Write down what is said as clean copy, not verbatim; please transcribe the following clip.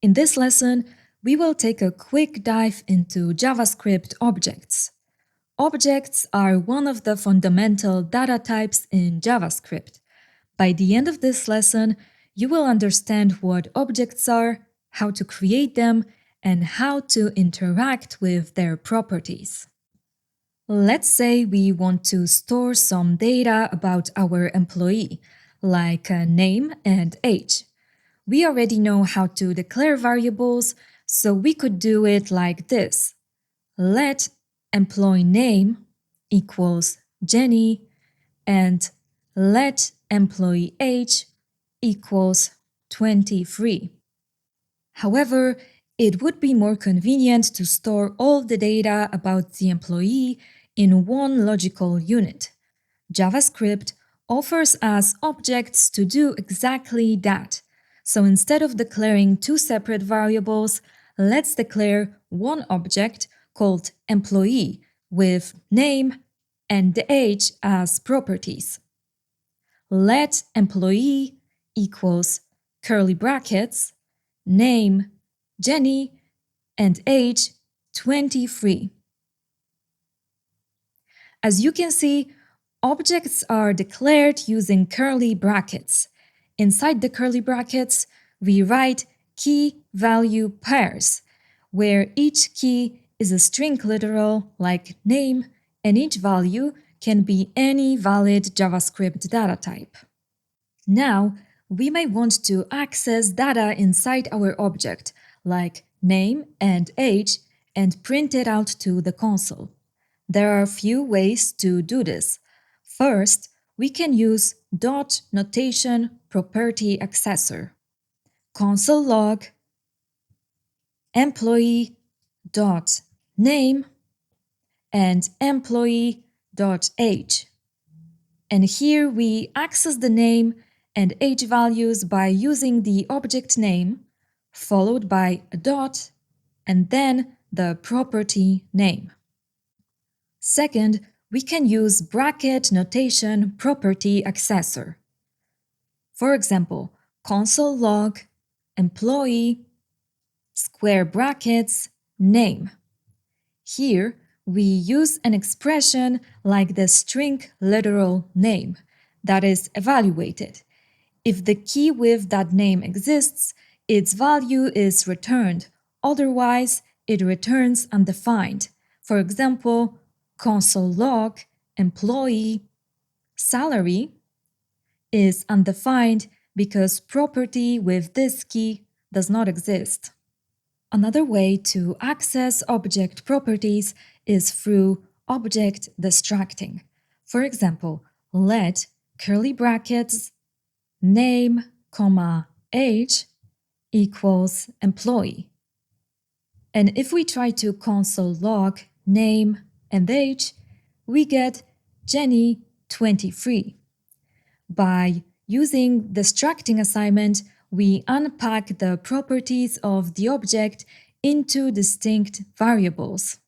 In this lesson, we will take a quick dive into JavaScript objects. Objects are one of the fundamental data types in JavaScript. By the end of this lesson, you will understand what objects are, how to create them, and how to interact with their properties. Let's say we want to store some data about our employee, like a name and age. We already know how to declare variables, so we could do it like this. Let employee name equals Jenny and let employee age equals 23. However, it would be more convenient to store all the data about the employee in one logical unit. JavaScript offers us objects to do exactly that. So instead of declaring two separate variables, let's declare one object called employee with name and the age as properties. Let employee equals curly brackets, name Jenny, and age 23. As you can see, objects are declared using curly brackets. Inside the curly brackets, we write key-value pairs, where each key is a string literal like name, and each value can be any valid JavaScript data type. Now, we may want to access data inside our object, like name and age, and print it out to the console. There are a few ways to do this. First, we can use dot notation property accessor. Console log employee dot name and employee dot age. And here we access the name and age values by using the object name, followed by a dot, and then the property name. Second, we can use bracket notation property accessor. For example, console log employee square brackets name. Here, we use an expression like the string literal name that is evaluated. If the key with that name exists, its value is returned. Otherwise, it returns undefined. For example, console log employee salary is undefined because property with this key does not exist. Another way to access object properties is through object destructing. For example, let curly brackets name, age equals employee. And if we try to console log name and age, we get Jenny 23. By using destructing assignment, we unpack the properties of the object into distinct variables.